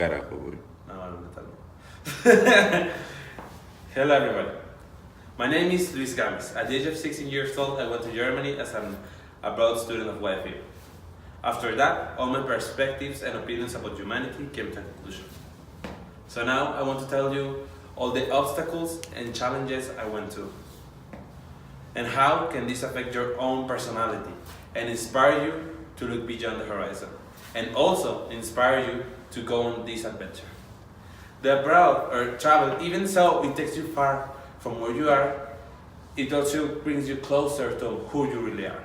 carajo, güey. No, no. Hello everybody. My name is Luis Gamis. At the age of 16 years old, I went to Germany as an abroad student of YFU. After that, all my perspectives and opinions about humanity came to a conclusion. So now I want to tell you all the obstacles and challenges I went to. And how can this affect your own personality and inspire you to look beyond the horizon. And also inspire you to go on this adventure. The abroad or travel, even though it takes you far from where you are, it also brings you closer to who you really are.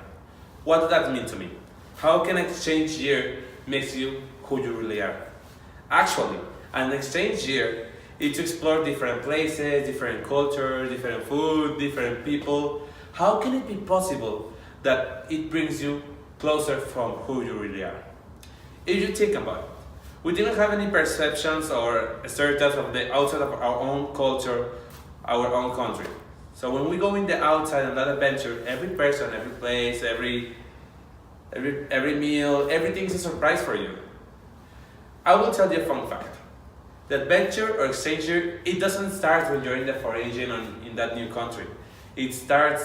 What does that mean to me? How can exchange year makes you who you really are? Actually, an exchange year is to explore different places, different cultures, different food, different people. How can it be possible that it brings you closer from who you really are? If you think about it, we didn't have any perceptions or stereotypes of the outside of our own culture, our own country. So when we go in the outside on that adventure, every person, every place, every meal, everything is a surprise for you. I will tell you a fun fact. The adventure or exchange year, it doesn't start when you're in the foreign in that new country. It starts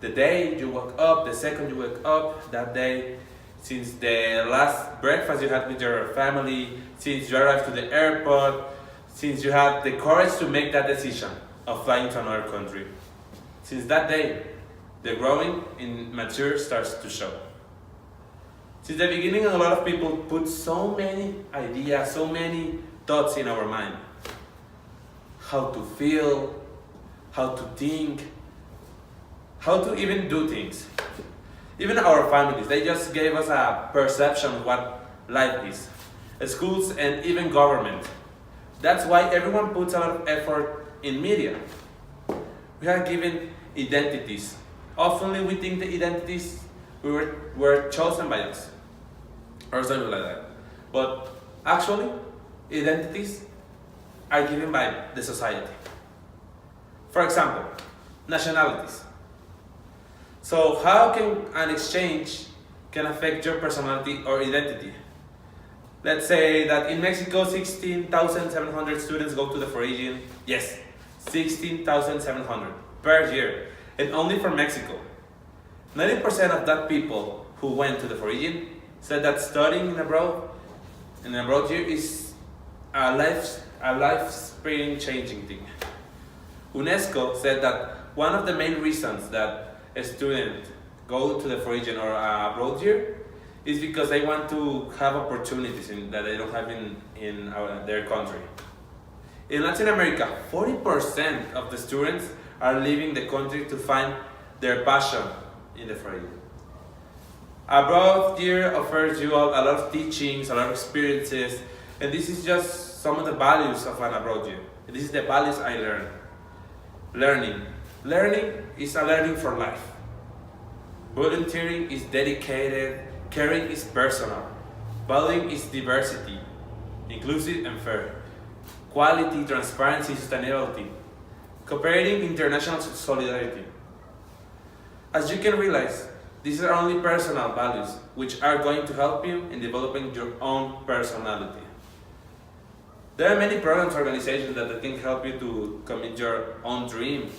the day you wake up, the second you wake up that day, since the last breakfast you had with your family, since you arrived to the airport, since you had the courage to make that decision of flying to another country. Since that day, the growing in mature starts to show. Since the beginning, a lot of people put so many ideas, so many thoughts in our mind. How to feel, how to think, how to even do things. Even our families, they just gave us a perception of what life is. Schools and even government. That's why everyone puts a lot of effort in media. We are given identities. Often we think the identities were chosen by us. Or something like that. But actually, identities are given by the society. For example, nationalities. So how can an exchange can affect your personality or identity? Let's say that in Mexico, 16,700 students go to the foreign. Yes, 16,700 per year, and only from Mexico. 90% of that people who went to the foreign said that studying in abroad year is a life-spreading changing thing. UNESCO said that one of the main reasons that a student go to the foreign or abroad year is because they want to have opportunities that they don't have in their country. In Latin America, 40% of the students are leaving the country to find their passion in the foreign. Abroad year offers you a lot of teachings, a lot of experiences, and this is just some of the values of an abroad year. This is the values I learned. Learning is a learning for life. Volunteering is dedicated, caring is personal, valuing is diversity, inclusive and fair, quality, transparency, sustainability, cooperating, international solidarity. As you can realize, these are only personal values which are going to help you in developing your own personality. There are many programs, organizations that can help you to commit your own dream.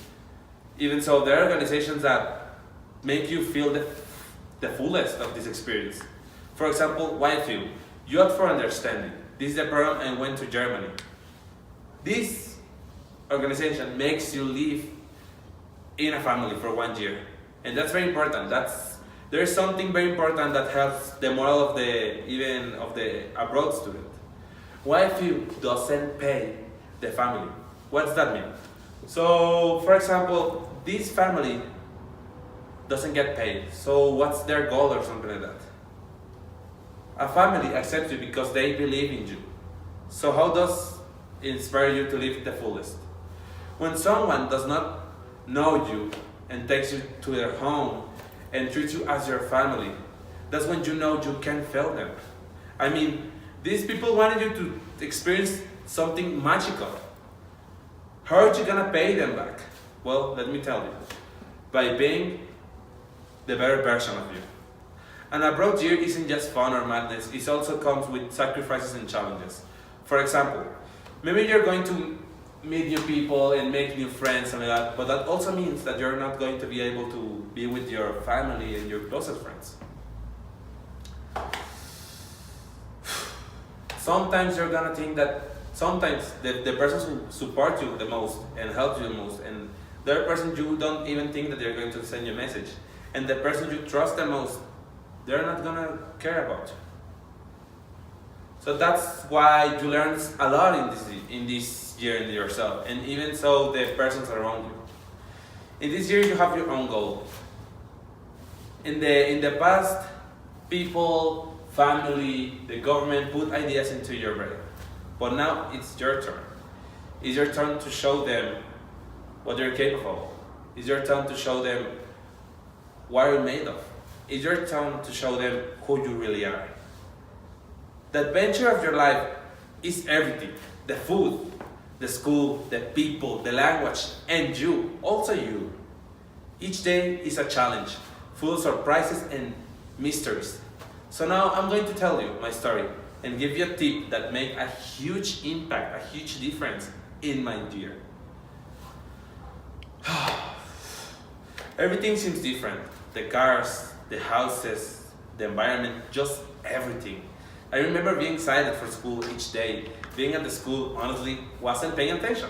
Even so, there are organizations that make you feel the fullest of this experience. For example, YFU, Youth for Understanding. This is the program I went to Germany. This organization makes you live in a family for 1 year. And that's very important. There's something very important that helps the morale of the abroad student. YFU doesn't pay the family. What does that mean? So, for example, this family doesn't get paid. So what's their goal or something like that? A family accepts you because they believe in you. So how does it inspire you to live the fullest? When someone does not know you and takes you to their home and treats you as your family, that's when you know you can fail them. I mean, these people wanted you to experience something magical. How are you gonna pay them back? Well, let me tell you. By being the better version of you. An abroad year isn't just fun or madness, it also comes with sacrifices and challenges. For example, maybe you're going to meet new people and make new friends and like that, but that also means that you're not going to be able to be with your family and your closest friends. Sometimes you're gonna think that sometimes the person who supports you the most and helps you the most, and the other person you don't even think that they're going to send you a message, and the person you trust the most, they're not gonna care about you. So that's why you learn a lot in this year in yourself, and even so the persons around you. In this year you have your own goal. In the past, people, family, the government put ideas into your brain. But now it's your turn. It's your turn to show them what you're capable of. It's your turn to show them what you're made of. It's your turn to show them who you really are. The adventure of your life is everything. The food, the school, the people, the language, and you, also you. Each day is a challenge, full of surprises and mysteries. So now I'm going to tell you my story and give you a tip that made a huge impact, a huge difference in my year. Everything seems different. The cars, the houses, the environment, just everything. I remember being excited for school each day. Being at the school, honestly, wasn't paying attention.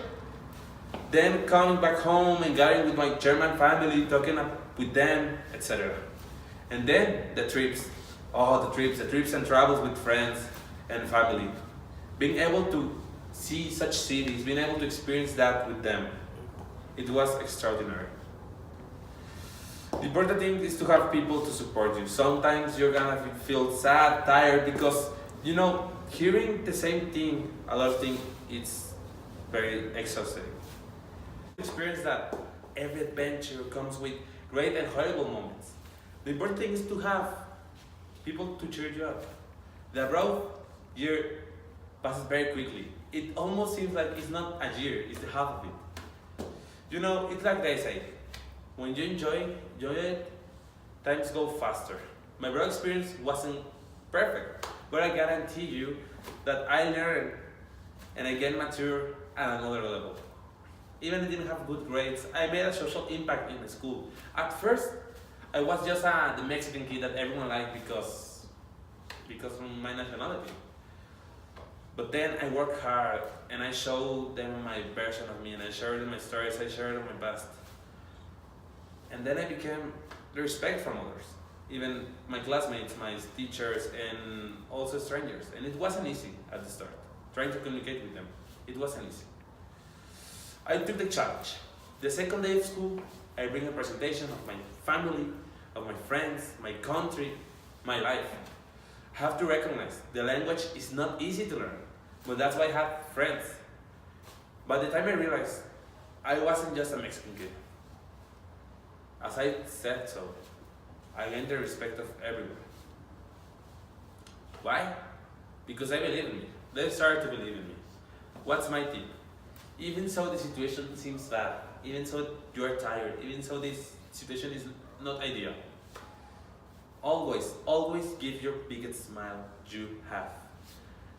Then coming back home and gathering with my German family, talking with them, etc. And then the trips. Oh, the trips and travels with friends and family. Being able to see such cities, being able to experience that with them, it was extraordinary. The important thing is to have people to support you. Sometimes you're gonna feel sad, tired, because hearing the same thing, a lot of things, it's very exhausting. Experience that every adventure comes with great and horrible moments. The important thing is to have people to cheer you up. The abroad year passes very quickly. It almost seems like it's not a year, it's the half of it. It's like they say, when you enjoy it, times go faster. My abroad experience wasn't perfect, but I guarantee you that I learned and I get mature at another level. Even if I didn't have good grades, I made a social impact in the school. At first, I was just the Mexican kid that everyone liked because of my nationality. But then I worked hard and I showed them my version of me, and I shared them my stories, I shared them my past. And then I became the respect from others, even my classmates, my teachers, and also strangers. And it wasn't easy at the start, trying to communicate with them. It wasn't easy. I took the challenge. The second day of school, I bring a presentation of my family, of my friends, my country, my life. I have to recognize the language is not easy to learn, but that's why I have friends. By the time I realized, I wasn't just a Mexican kid. As I said so, I gained the respect of everyone. Why? Because I believe in me. They started to believe in me. What's my tip? Even so the situation seems bad, even so you are tired, even so this situation is not ideal, always give your biggest smile you have.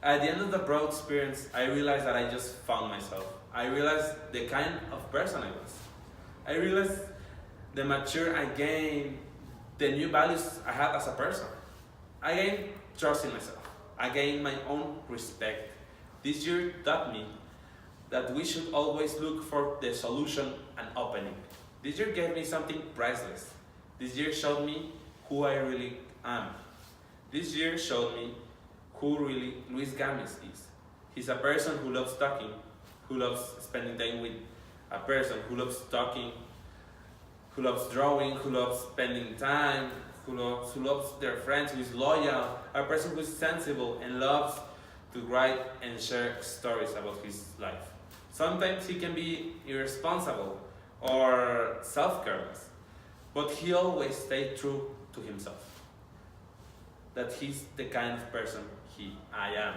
At the end of the broad experience, I realized that I just found myself. I realized the kind of person I was. I realized the mature I gained, the new values I had as a person. I gained trust in myself. I gained my own respect. This year taught me that we should always look for the solution and opening. This year gave me something priceless. This year showed me who I really am. This year showed me who really Luis Gamis is. He's a person who loves talking, who loves spending time with a person, who loves talking, who loves drawing, who loves spending time, who loves their friends, who is loyal, a person who is sensible and loves to write and share stories about his life. Sometimes he can be irresponsible or self-careless, but he always stayed true to himself. That he's the kind of person I am.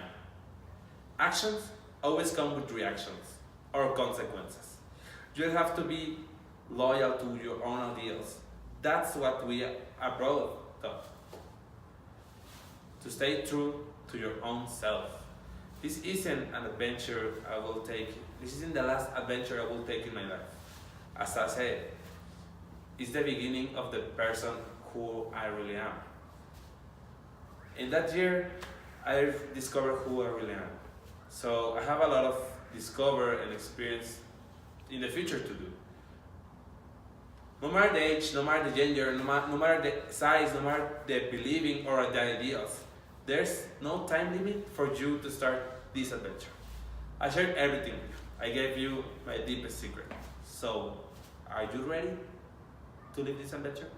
Actions always come with reactions or consequences. You have to be loyal to your own ideals. That's what we abroad taught. To stay true to your own self. This isn't an adventure I will take. This isn't the last adventure I will take in my life. As I said, it's the beginning of the person who I really am. In that year, I discovered who I really am. So I have a lot of discover and experience in the future to do. No matter the age, no matter the gender, no matter the size, no matter the believing or the ideas, there's no time limit for you to start this adventure. I shared everything. I gave you my deepest secret. So, are you ready to live this adventure?